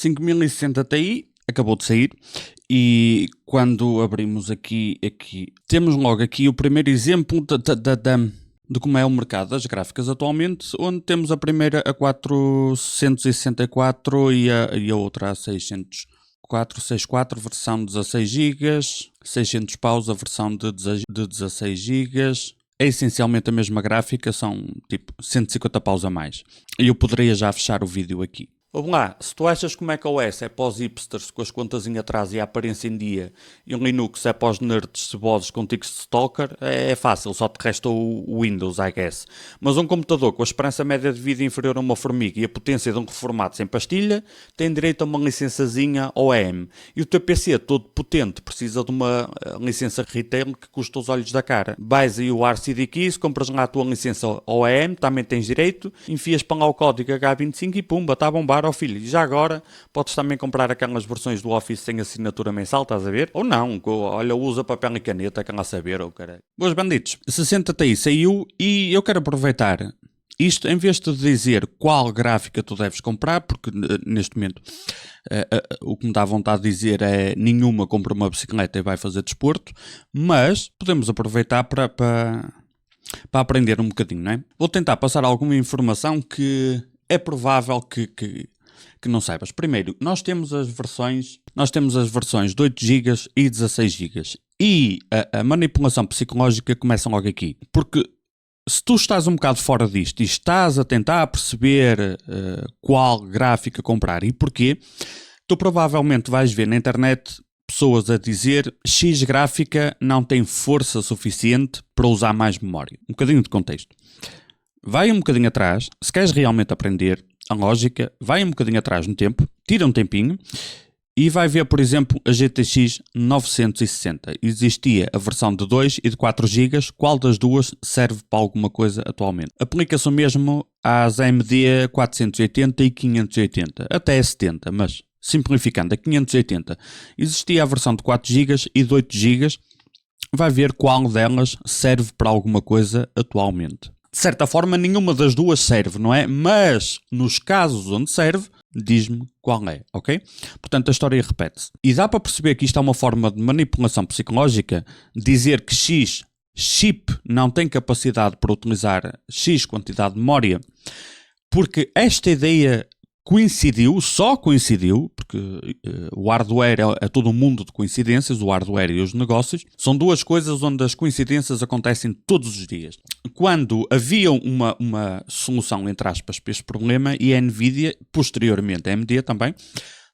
5060 Ti acabou de sair e quando abrimos aqui temos logo aqui o primeiro exemplo de como é o mercado das gráficas atualmente, onde temos a primeira a 464 e a outra a 664, versão 16 GB, 600 paus a versão de 16 GB. É essencialmente a mesma gráfica, são tipo 150 paus a mais. E eu poderia já fechar o vídeo aqui. Vamos lá, se tu achas que o macOS é para os hipsters com as contas em atraso e a aparência em dia, e o Linux é para os nerds cebosos com tics de stalker, é fácil, só te resta o Windows, I guess. Mas um computador com a esperança média de vida inferior a uma formiga e a potência de um reformado sem pastilha, tem direito a uma licençazinha OEM. E o teu PC todo potente precisa de uma licença retail que custa os olhos da cara. Vais aí o RCD Keys, compras lá a tua licença OEM, também tens direito, enfias para lá o código H25 e pumba, está a bombar. Ó filho, e já agora podes também comprar aquelas versões do Office sem assinatura mensal, estás a ver? Ou não, olha, usa papel e caneta, quer lá saber, ou caralho. Boas bandidos, 60 Ti saiu e eu quero aproveitar isto, em vez de dizer qual gráfica tu deves comprar, porque neste momento o que me dá vontade de dizer é nenhuma compra uma bicicleta e vai fazer desporto, mas podemos aproveitar para aprender um bocadinho, não é? Vou tentar passar alguma informação que é provável que não saibas. Primeiro, nós temos as versões de 8 GB e 16 GB. E a manipulação psicológica começa logo aqui. Porque se tu estás um bocado fora disto e estás a tentar perceber qual gráfica comprar e porquê, tu provavelmente vais ver na internet pessoas a dizer X gráfica não tem força suficiente para usar mais memória. Um bocadinho de contexto. Vai um bocadinho atrás, se queres realmente aprender a lógica, vai um bocadinho atrás no tempo, tira um tempinho e vai ver, por exemplo, a GTX 960. Existia a versão de 2 e de 4 GB, qual das duas serve para alguma coisa atualmente? Aplica-se o mesmo às AMD 480 e 580, até 70, mas simplificando, a 580. Existia a versão de 4 GB e de 8 GB, vai ver qual delas serve para alguma coisa atualmente. De certa forma, nenhuma das duas serve, não é? Mas, nos casos onde serve, diz-me qual é, ok? Portanto, a história repete-se. E dá para perceber que isto é uma forma de manipulação psicológica, dizer que X chip não tem capacidade para utilizar X quantidade de memória, porque esta ideia só coincidiu, porque o hardware é todo um mundo de coincidências, o hardware e os negócios, são duas coisas onde as coincidências acontecem todos os dias. Quando havia uma solução, entre aspas, para este problema, e a Nvidia, posteriormente a AMD também,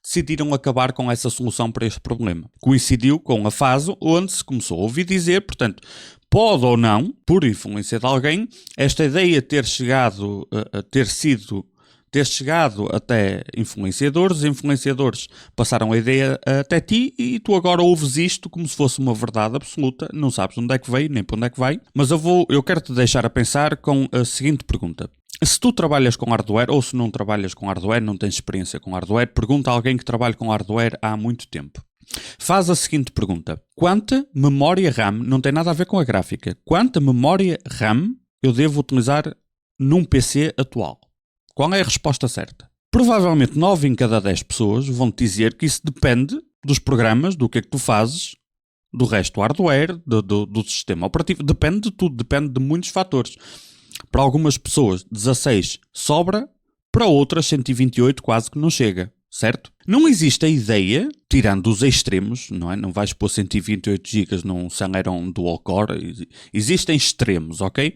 decidiram acabar com essa solução para este problema. Coincidiu com a fase onde se começou a ouvir dizer, portanto, pode ou não, por influência de alguém, esta ideia ter chegado até influenciadores, os influenciadores passaram a ideia até ti e tu agora ouves isto como se fosse uma verdade absoluta, não sabes onde é que veio, nem para onde é que vai, mas eu quero te deixar a pensar com a seguinte pergunta. Se tu trabalhas com hardware ou se não trabalhas com hardware, não tens experiência com hardware, pergunta a alguém que trabalha com hardware há muito tempo. Faz a seguinte pergunta. Quanta memória RAM, não tem nada a ver com a gráfica, quanta memória RAM eu devo utilizar num PC atual? Qual é a resposta certa? Provavelmente 9 em cada 10 pessoas vão te dizer que isso depende dos programas, do que é que tu fazes, do resto do hardware, do sistema operativo. Depende de tudo, depende de muitos fatores. Para algumas pessoas 16 sobra, para outras 128 quase que não chega. Certo? Não existe a ideia, tirando os extremos, não é? Não vais pôr 128 GB num Celeron Dual Core, existem extremos, ok?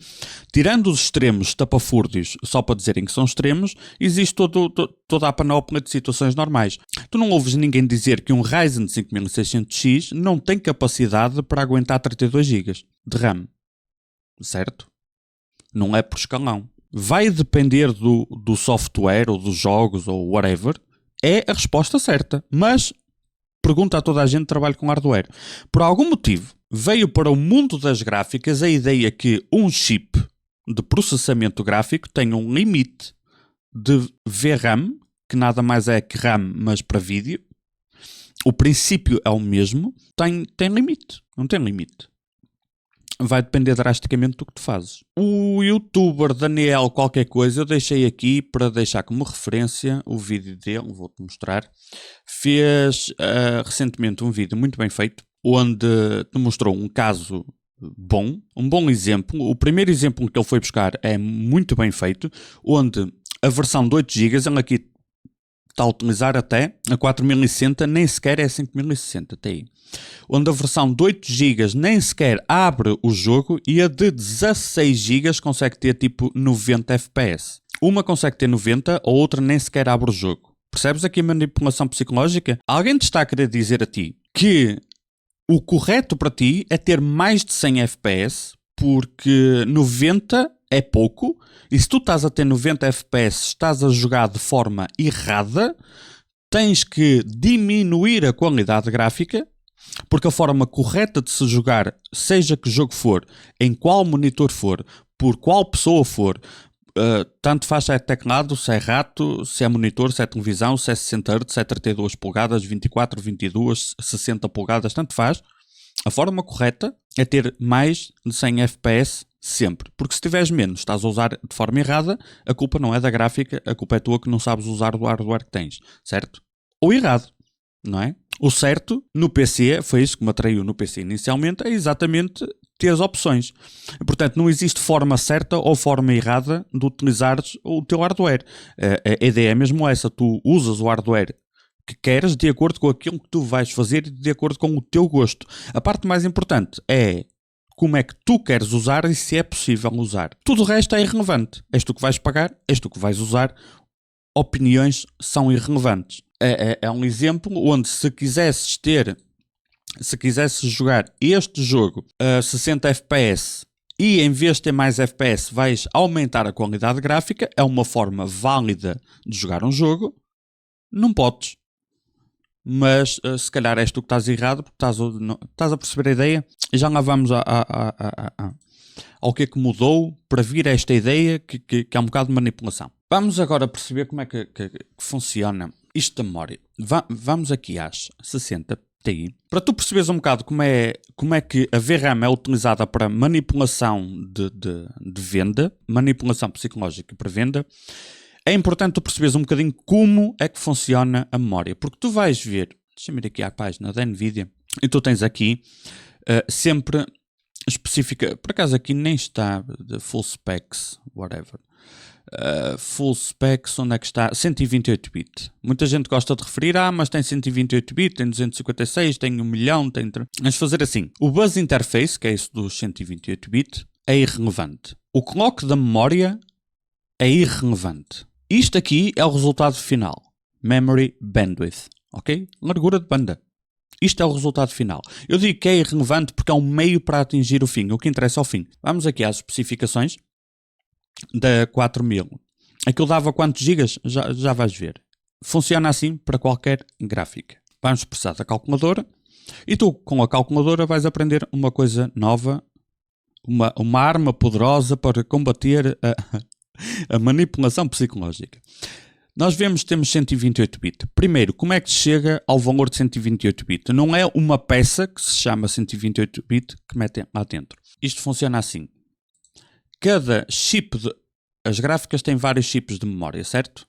Tirando os extremos estapafúrdios, só para dizerem que são extremos, existe toda a panóplia de situações normais. Tu não ouves ninguém dizer que um Ryzen 5600X não tem capacidade para aguentar 32 GB de RAM, certo? Não é por escalão. Vai depender do software, ou dos jogos, ou whatever. É a resposta certa, mas pergunta a toda a gente que trabalha com hardware. Por algum motivo, veio para o mundo das gráficas a ideia que um chip de processamento gráfico tem um limite de VRAM, que nada mais é que RAM, mas para vídeo. O princípio é o mesmo, tem limite, não tem limite. vai depender drasticamente do que tu fazes. O youtuber Daniel qualquer coisa, eu deixei aqui para deixar como referência o vídeo dele, vou-te mostrar. Fez recentemente um vídeo muito bem feito, onde te mostrou um caso bom, um bom exemplo. O primeiro exemplo que ele foi buscar é muito bem feito, onde a versão de 8 GB, ele aqui está a utilizar até a 4060, nem sequer é 5060 Ti. Onde a versão de 8 GB nem sequer abre o jogo e a de 16 GB consegue ter tipo 90 FPS. Uma consegue ter 90, a outra nem sequer abre o jogo. Percebes aqui a manipulação psicológica? Alguém te está a querer dizer a ti que o correto para ti é ter mais de 100 FPS, porque 90 é pouco, e se tu estás a ter 90 FPS, estás a jogar de forma errada, tens que diminuir a qualidade gráfica, porque a forma correta de se jogar, seja que jogo for, em qual monitor for, por qual pessoa for, tanto faz se é teclado, se é rato, se é monitor, se é televisão, se é 60 Hz, se é 32 polegadas, 24, 22, 60 polegadas, tanto faz. A forma correta é ter mais de 100 FPS sempre. Porque se tiveres menos, estás a usar de forma errada, a culpa não é da gráfica, a culpa é tua que não sabes usar o hardware que tens, certo? Ou errado, não é? O certo no PC, foi isso que me atraiu no PC inicialmente, é exatamente ter as opções. Portanto, não existe forma certa ou forma errada de utilizares o teu hardware. A ideia é mesmo essa, tu usas o hardware que queres de acordo com aquilo que tu vais fazer e de acordo com o teu gosto. A parte mais importante é como é que tu queres usar e se é possível usar. Tudo o resto é irrelevante. És tu que vais pagar, és tu que vais usar. Opiniões são irrelevantes. É um exemplo onde se quisesses jogar este jogo a 60 FPS e em vez de ter mais FPS vais aumentar a qualidade gráfica, é uma forma válida de jogar um jogo, não podes. Mas se calhar és tu que estás errado, porque estás a perceber a ideia. E já lá vamos ao que é que mudou para vir a esta ideia que é um bocado de manipulação. Vamos agora perceber como é que funciona isto da memória. Vamos aqui às 60 Ti. Para tu perceberes um bocado como é que a VRAM é utilizada para manipulação de venda, manipulação psicológica para venda, é importante tu perceberes um bocadinho como é que funciona a memória. Porque tu vais ver, deixa-me ir aqui à página da NVIDIA, e tu tens aqui sempre específica, por acaso aqui nem está de full specs, whatever. Full specs, onde é que está? 128-bit. Muita gente gosta de referir, mas tem 128-bit, tem 256, tem 1 milhão, tem... Vamos fazer assim. O bus interface, que é isso dos 128-bit, é irrelevante. O clock da memória é irrelevante. Isto aqui é o resultado final. Memory bandwidth, ok? Largura de banda. Isto é o resultado final. Eu digo que é irrelevante porque é um meio para atingir o fim. O que interessa é o fim. Vamos aqui às especificações da 4000. Aquilo dava quantos gigas? Já vais ver. Funciona assim para qualquer gráfica. Vamos precisar da calculadora. E tu, com a calculadora, vais aprender uma coisa nova. Uma arma poderosa para combater a manipulação psicológica. Nós temos 128-bit. Primeiro, como é que se chega ao valor de 128-bit? Não é uma peça que se chama 128-bit que metem lá dentro. Isto funciona assim. Cada chip as gráficas têm vários chips de memória, certo?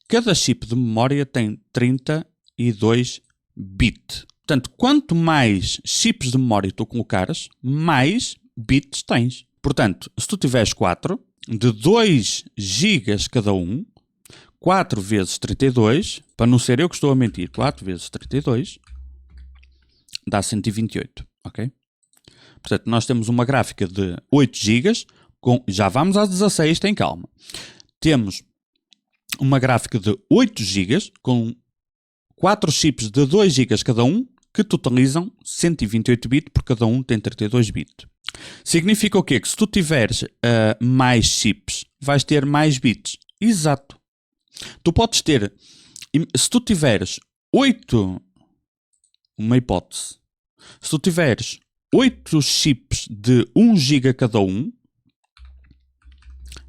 Cada chip de memória tem 32 bits. Portanto, quanto mais chips de memória tu colocares, mais bits tens. Portanto, se tu tiveres 4, de 2 gigas cada um, 4 vezes 32, para não ser eu que estou a mentir, 4 vezes 32 dá 128, ok? Portanto, nós temos uma gráfica de 8 GB, já vamos às 16, tem calma. Temos uma gráfica de 8 GB, com 4 chips de 2 GB cada um, que totalizam 128 bits, porque cada um tem 32 bits. Significa o quê? Que se tu tiveres mais chips, vais ter mais bits. Exato. Tu podes ter, se tu tiveres 8, uma hipótese, se tu tiveres 8 chips de 1 GB cada um,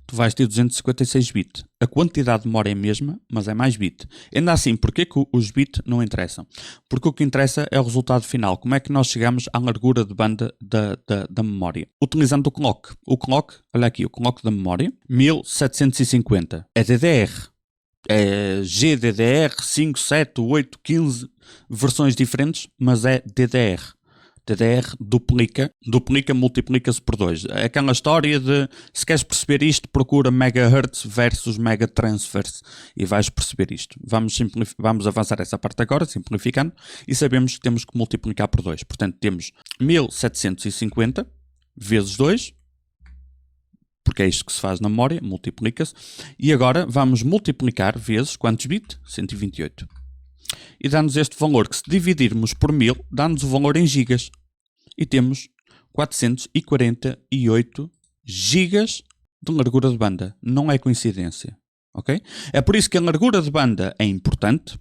tu tu vais ter 256 bits. A quantidade de memória é a mesma, mas é mais bit. Ainda assim, porquê que os bits não interessam? Porque o que interessa é o resultado final. Como é que nós chegamos à largura de banda da memória? Utilizando o clock. O clock, olha aqui, o clock da memória, 1750. É DDR. É GDDR 5, 7, 8, 15 versões diferentes, mas é DDR. DDR duplica, multiplica-se por 2. É aquela história de, se queres perceber isto, procura megahertz versus megatransfers e vais perceber isto. Vamos avançar essa parte agora, simplificando, e sabemos que temos que multiplicar por 2. Portanto, temos 1750 vezes 2, porque é isto que se faz na memória, multiplica-se, e agora vamos multiplicar vezes quantos bits? 128. E dá-nos este valor, que se dividirmos por 1000, dá-nos o valor em gigas. E temos 448 gigas de largura de banda. Não é coincidência. Okay? É por isso que a largura de banda é importante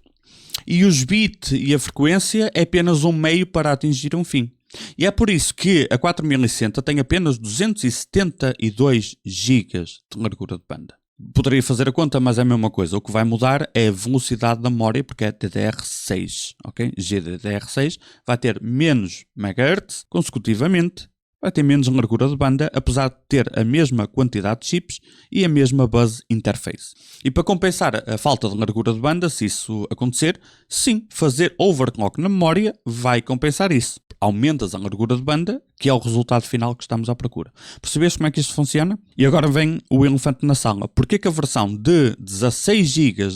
e os bits e a frequência é apenas um meio para atingir um fim. E é por isso que a 4060 tem apenas 272 gigas de largura de banda. Poderia fazer a conta, mas é a mesma coisa. O que vai mudar é a velocidade da memória, porque é DDR6, ok? GDDR6 vai ter menos megahertz consecutivamente, vai ter menos largura de banda, apesar de ter a mesma quantidade de chips e a mesma bus interface. E para compensar a falta de largura de banda, se isso acontecer, sim, fazer overclock na memória vai compensar isso. Aumentas a largura de banda, que é o resultado final que estamos à procura. Percebeste como é que isto funciona? E agora vem o elefante na sala. Porquê que a versão de 16 GB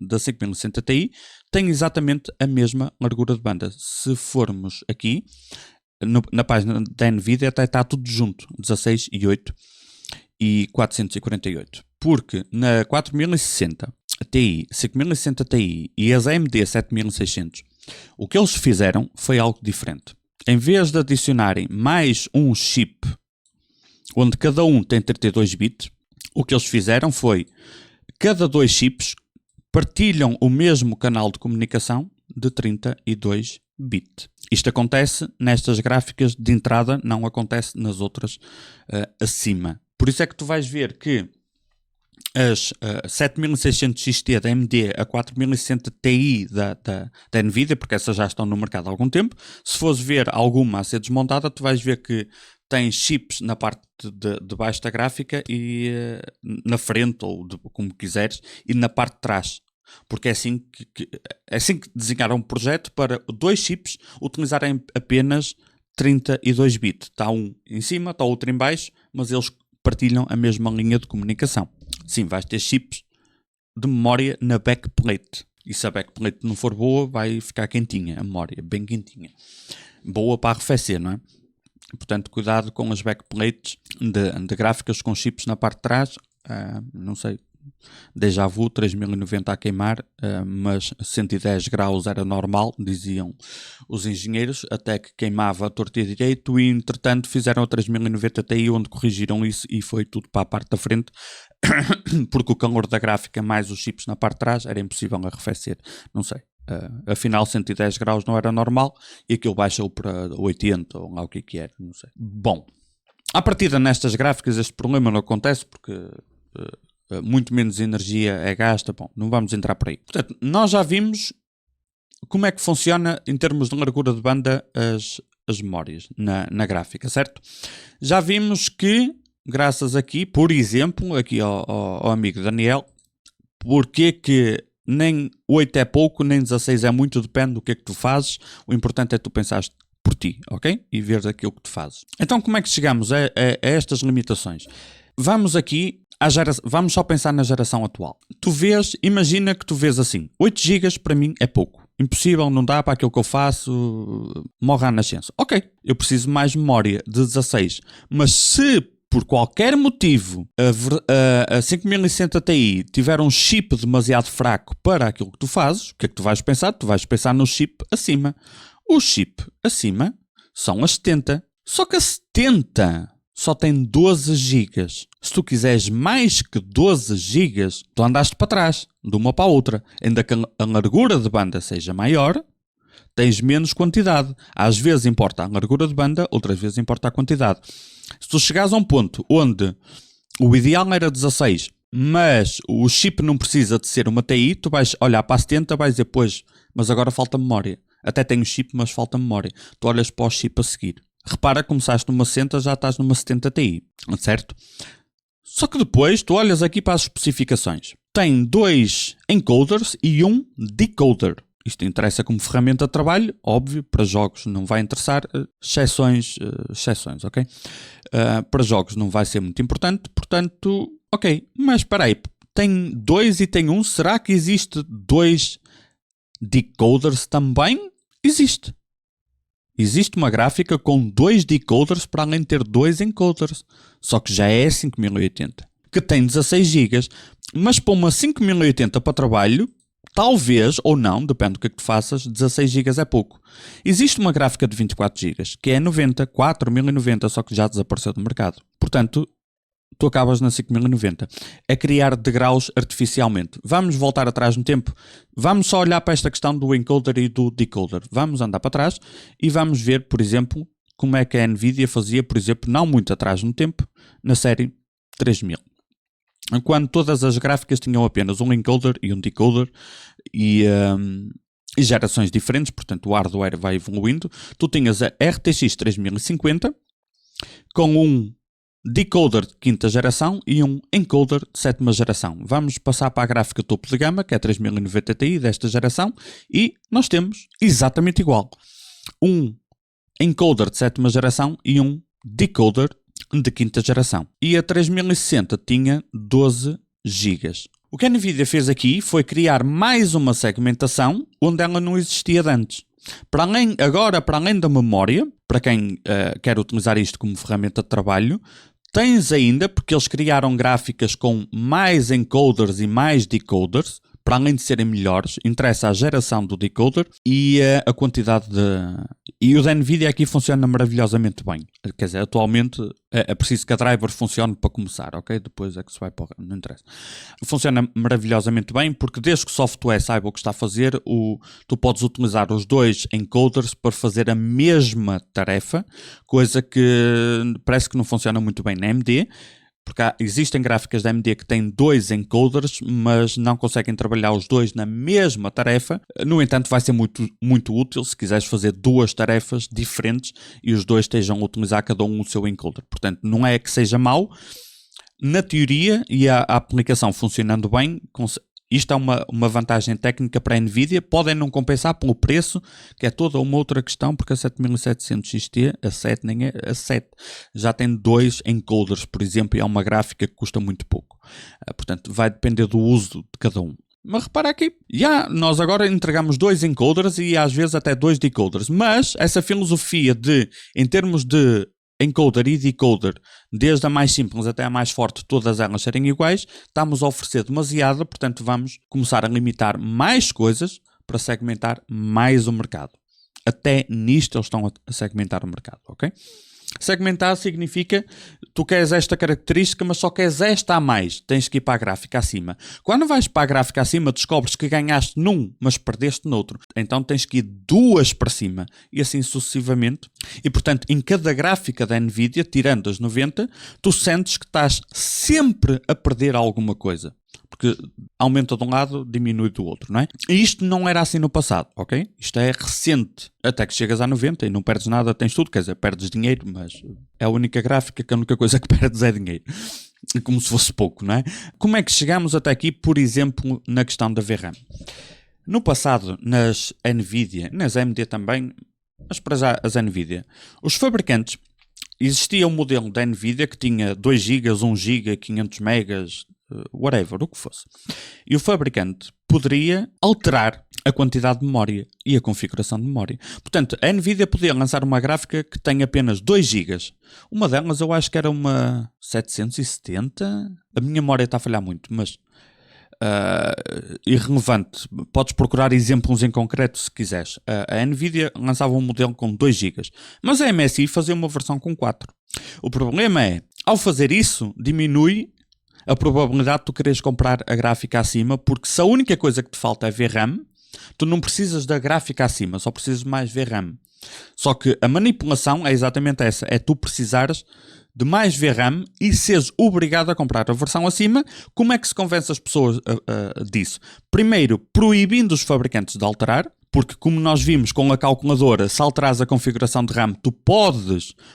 da 5060 Ti tem exatamente a mesma largura de banda? Se formos aqui, na página da NVIDIA até está tudo junto, 16 e 8 e 448. Porque na 4060 Ti, 5060 Ti e as AMD 7600, o que eles fizeram foi algo diferente. Em vez de adicionarem mais um chip, onde cada um tem 32 bits, o que eles fizeram foi, cada dois chips partilham o mesmo canal de comunicação de 32 bits. Isto acontece nestas gráficas de entrada, não acontece nas outras acima. Por isso é que tu vais ver que as 7600 XT da AMD, a 4060 Ti da NVIDIA, porque essas já estão no mercado há algum tempo, se fores ver alguma a ser desmontada, tu vais ver que tem chips na parte de baixo da gráfica e na frente, ou como quiseres, e na parte de trás. Porque é assim que desenharam um projeto para dois chips utilizarem apenas 32 bits. Está um em cima, está outro em baixo, mas eles partilham a mesma linha de comunicação. Sim, vais ter chips de memória na backplate. E se a backplate não for boa, vai ficar quentinha a memória, bem quentinha. Boa para arrefecer, não é? Portanto, cuidado com as backplates de gráficas com chips na parte de trás. Não sei, déjà vu, 3090 a queimar, mas 110 graus era normal, diziam os engenheiros, até que queimava a torto e a direito e, entretanto, fizeram a 3090 Ti, onde corrigiram isso e foi tudo para a parte da frente, porque o calor da gráfica mais os chips na parte de trás era impossível arrefecer. Não sei. Afinal 110 graus não era normal e aquilo baixou para 80 ou lá o que era, não sei. Bom, à partida nestas gráficas este problema não acontece porque muito menos energia é gasta. Bom, não vamos entrar por aí. Portanto, nós já vimos como é que funciona em termos de largura de banda as memórias na gráfica, certo? Já vimos que, graças aqui, por exemplo, aqui ao amigo Daniel, porque que nem 8 é pouco, nem 16 é muito, depende do que é que tu fazes. O importante é tu pensares por ti, ok? E veres aquilo que tu fazes. Então, como é que chegamos a estas limitações? Vamos aqui, vamos só pensar na geração atual. Imagina que tu vês assim, 8 GB para mim é pouco. Impossível, não dá para aquilo que eu faço, morre à nascença. Ok, eu preciso de mais memória de 16. Mas se por qualquer motivo a 5060 Ti tiver um chip demasiado fraco para aquilo que tu fazes, o que é que tu vais pensar? Tu vais pensar no chip acima. O chip acima são as 70. Só que a 70 só tem 12 GB. Se tu quiseres mais que 12 GB, tu andaste para trás, de uma para a outra. Ainda que a largura de banda seja maior, tens menos quantidade. Às vezes importa a largura de banda, outras vezes importa a quantidade. Se tu chegares a um ponto onde O ideal era 16, mas o chip não precisa de ser uma TI, tu vais olhar para a 70, vais dizer, pois, mas agora falta memória. Até tenho chip, mas falta memória. Tu olhas para o chip a seguir. Repara, começaste numa 60, já estás numa 70 Ti, certo? Só que depois tu olhas aqui para as especificações. Tem 2 encoders e 1 decoder. Isto interessa como ferramenta de trabalho, óbvio, para jogos não vai interessar, exceções, ok? Para jogos não vai ser muito importante, portanto, ok. Mas espera aí, tem 2 e tem 1, será que existe 2 decoders também? Existe. Existe uma gráfica com 2 decoders para além de ter 2 encoders. Só que já é 5080. Que tem 16 GB. Mas para uma 5080 para trabalho, talvez ou não, depende do que tu faças, 16 GB é pouco. Existe uma gráfica de 24 GB, que é 4090, só que já desapareceu do mercado. Portanto, tu acabas na 5090. É criar degraus artificialmente. Vamos voltar atrás no tempo. Vamos só olhar para esta questão do encoder e do decoder. Vamos andar para trás e vamos ver, por exemplo, como é que a Nvidia fazia, por exemplo, não muito atrás no tempo, na série 3000. Quando todas as gráficas tinham apenas um encoder e um decoder e gerações diferentes, portanto o hardware vai evoluindo. Tu tinhas a RTX 3050 com um decoder de 5ª geração e um encoder de 7ª geração. Vamos passar para a gráfica topo de gama, que é 3090 Ti desta geração, e nós temos exatamente igual. Um encoder de 7ª geração e um decoder de 5ª geração. E a 3060 tinha 12 GB. O que a Nvidia fez aqui foi criar mais uma segmentação onde ela não existia de antes. Agora, para além da memória, para quem quer utilizar isto como ferramenta de trabalho, tens ainda, porque eles criaram gráficas com mais encoders e mais decoders, para além de serem melhores, interessa a geração do decoder e a quantidade de... E o da Nvidia aqui funciona maravilhosamente bem. Quer dizer, atualmente é preciso que a driver funcione para começar, ok? Depois é que se vai para... Não interessa. Funciona maravilhosamente bem porque desde que o software saiba o que está a fazer, tu podes utilizar os 2 encoders para fazer a mesma tarefa, coisa que parece que não funciona muito bem na AMD. Porque existem gráficas da AMD que têm 2 encoders, mas não conseguem trabalhar os 2 na mesma tarefa. No entanto, vai ser muito, muito útil se quiseres fazer 2 tarefas diferentes e os 2 estejam a utilizar cada um o seu encoder. Portanto, não é que seja mau. Na teoria e a aplicação funcionando bem, isto é uma vantagem técnica para a Nvidia. Podem não compensar pelo preço, que é toda uma outra questão, porque a 7700 XT, a 7 nem é a 7. Já tem 2 encoders, por exemplo, e é uma gráfica que custa muito pouco. Portanto, vai depender do uso de cada um. Mas repara aqui, nós agora entregamos 2 encoders e às vezes até 2 decoders. Mas essa filosofia de, em termos de encoder e decoder, desde a mais simples até a mais forte, todas elas serem iguais, estamos a oferecer demasiado, portanto vamos começar a limitar mais coisas para segmentar mais o mercado. Até nisto eles estão a segmentar o mercado, ok? Segmentar significa tu queres esta característica, mas só queres esta a mais. Tens que ir para a gráfica acima. Quando vais para a gráfica acima, descobres que ganhaste num, mas perdeste noutro. Então tens que ir 2 para cima. E assim sucessivamente. E portanto, em cada gráfica da Nvidia, tirando as 90, tu sentes que estás sempre a perder alguma coisa. Porque aumenta de um lado, diminui do outro, não é? E isto não era assim no passado, ok? Isto é recente. Até que chegas a 90 e não perdes nada, tens tudo. Quer dizer, perdes dinheiro, mas é a única gráfica que a única coisa que perdes é dinheiro. Como se fosse pouco, não é? Como é que chegamos até aqui, por exemplo, na questão da VRAM? No passado, nas Nvidia, nas AMD também, mas para já as Nvidia, os fabricantes, existia um modelo da Nvidia que tinha 2 GB, 1 GB, 500 megas, whatever, o que fosse. E o fabricante poderia alterar a quantidade de memória e a configuração de memória. Portanto, a Nvidia podia lançar uma gráfica que tem apenas 2 GB. Uma delas eu acho que era uma 770. A minha memória está a falhar muito, mas irrelevante. Podes procurar exemplos em concreto se quiseres. A Nvidia lançava um modelo com 2 GB, mas a MSI fazia uma versão com 4. O problema é, ao fazer isso, diminui a probabilidade de tu quereres comprar a gráfica acima, porque se a única coisa que te falta é VRAM, tu não precisas da gráfica acima, só precisas de mais VRAM. Só que a manipulação é exatamente essa, é tu precisares de mais VRAM e seres obrigado a comprar a versão acima. Como é que se convence as pessoas disso? Primeiro, proibindo os fabricantes de alterar, porque como nós vimos com a calculadora, se alterares a configuração de RAM, tu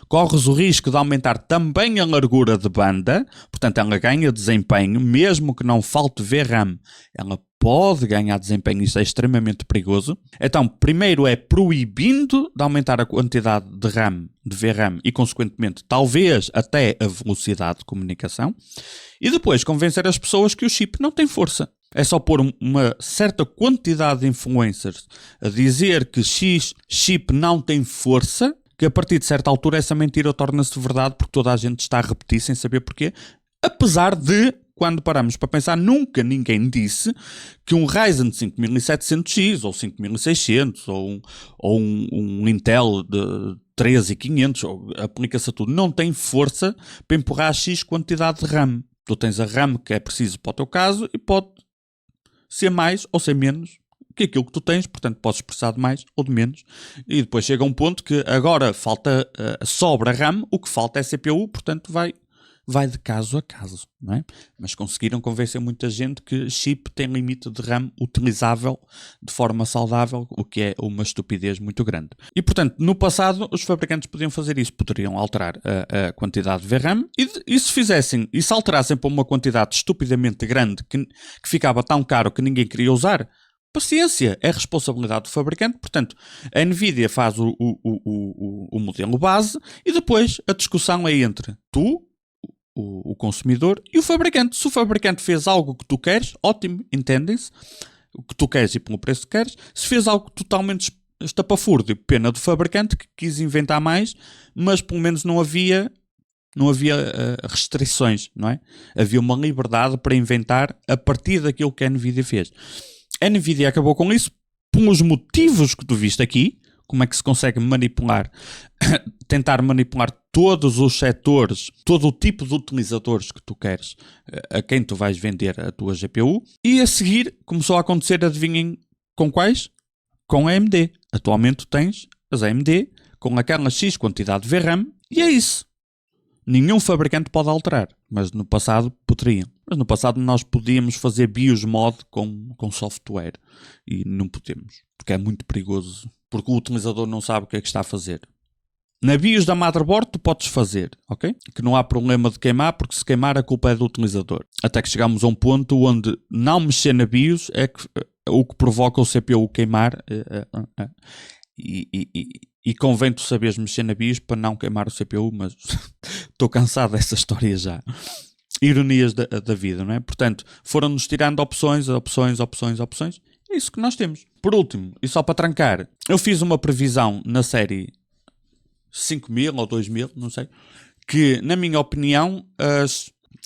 corres o risco de aumentar também a largura de banda, portanto ela ganha desempenho, mesmo que não falte VRAM, ela pode ganhar desempenho, isso é extremamente perigoso. Então, primeiro é proibindo de aumentar a quantidade de RAM, de VRAM e, consequentemente, talvez até a velocidade de comunicação. E depois convencer as pessoas que o chip não tem força. É só pôr uma certa quantidade de influencers a dizer que X chip não tem força, que a partir de certa altura essa mentira torna-se verdade porque toda a gente está a repetir sem saber porquê. Apesar de, quando paramos para pensar, nunca ninguém disse que um Ryzen 5700X ou 5600 ou um Intel de 13500, aplica-se a tudo, não tem força para empurrar X quantidade de RAM. Tu tens a RAM que é preciso para o teu caso e pode ser mais ou ser menos que aquilo que tu tens, portanto podes expressar de mais ou de menos, e depois chega um ponto que agora falta, sobra RAM, o que falta é CPU, portanto vai de caso a caso, não é? Mas conseguiram convencer muita gente que chip tem limite de RAM utilizável de forma saudável, o que é uma estupidez muito grande. E portanto, no passado, os fabricantes podiam fazer isso, poderiam alterar a quantidade de VRAM e se fizessem, e se alterassem para uma quantidade estupidamente grande que ficava tão caro que ninguém queria usar, paciência, é responsabilidade do fabricante. Portanto, a Nvidia faz o modelo base e depois a discussão é entre tu, o consumidor e o fabricante. Se o fabricante fez algo que tu queres, ótimo, entendem-se, o que tu queres e pelo preço que queres. Se fez algo totalmente estapafúrdio, pena do fabricante que quis inventar mais, mas pelo menos não havia restrições, não é? Havia uma liberdade para inventar a partir daquilo que a Nvidia fez. A Nvidia acabou com isso pelos motivos que tu viste aqui. Como é que se consegue manipular, tentar manipular todos os setores, todo o tipo de utilizadores que tu queres, a quem tu vais vender a tua GPU. E a seguir começou a acontecer, adivinhem com quais? Com a AMD. Atualmente tu tens as AMD com aquela X quantidade de VRAM e é isso. Nenhum fabricante pode alterar, mas no passado poderiam. Mas no passado nós podíamos fazer BIOS mod com software e não podemos, porque é muito perigoso, porque o utilizador não sabe o que é que está a fazer. Na BIOS da motherboard tu podes fazer, ok? Que não há problema de queimar, porque se queimar a culpa é do utilizador. Até que chegamos a um ponto onde não mexer na BIOS é o que provoca o CPU queimar e convém tu saberes mexer na BIOS para não queimar o CPU, mas estou cansado dessa história já. Ironias da vida, não é? Portanto, foram-nos tirando opções. É isso que nós temos. Por último, e só para trancar, eu fiz uma previsão na série 5000 ou 2000, não sei, que, na minha opinião,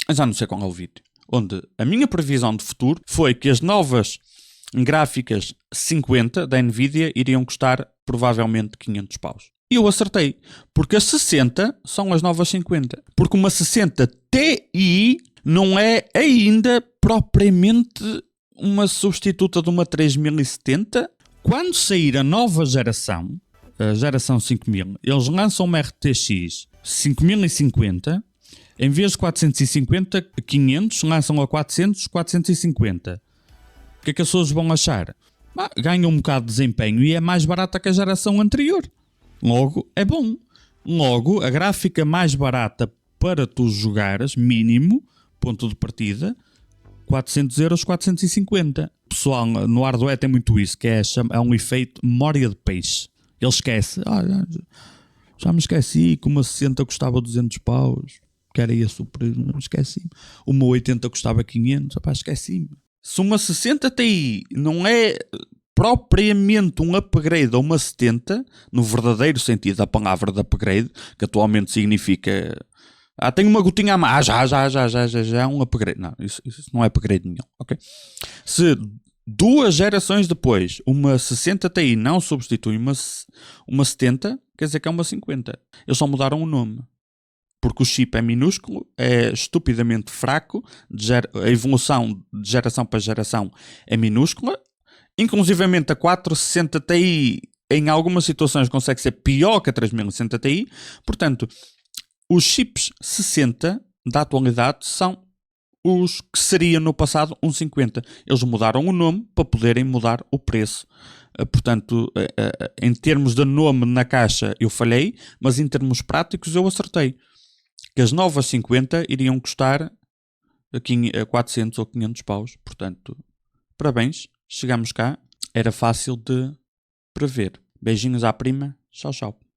já não sei qual é o vídeo, onde a minha previsão de futuro foi que as novas gráficas 50 da Nvidia iriam custar provavelmente 500 paus. E eu acertei, porque as 60 são as novas 50. Porque uma 60 Ti não é ainda propriamente uma substituta de uma 3070. Quando sair a nova geração, a geração 5000, eles lançam uma RTX 5050, em vez de 450, 500, lançam a 400, 450. O que é que as pessoas vão achar? Ganha um bocado de desempenho e é mais barata que a geração anterior. Logo, é bom. Logo, a gráfica mais barata para tu jogares, mínimo, ponto de partida, 400 euros, 450. O pessoal no hardware tem muito isso, que é um efeito memória de peixe. Ele esquece. Já me esqueci que uma 60 custava 200 paus, que era esse o preço, esqueci-me. Uma 80 custava 500, esqueci-me. Se uma 60 Ti não é propriamente um upgrade a uma 70, no verdadeiro sentido da palavra de upgrade, que atualmente significa tem uma gotinha a mais, já é um upgrade. Não, isso não é upgrade nenhum, ok? Se 2 gerações depois uma 60 Ti não substitui uma 70, quer dizer que é uma 50. Eles só mudaram o nome. Porque o chip é minúsculo, é estupidamente fraco, a evolução de geração para geração é minúscula, inclusivamente a 460 Ti em algumas situações consegue ser pior que a 3060 Ti, portanto, Os chips 60 da atualidade são os que seriam no passado um 50. Eles mudaram o nome para poderem mudar o preço. Portanto, em termos de nome na caixa eu falhei, mas em termos práticos eu acertei. Que as novas 50 iriam custar 400 ou 500 paus. Portanto, parabéns, chegamos cá. Era fácil de prever. Beijinhos à prima. Tchau, tchau.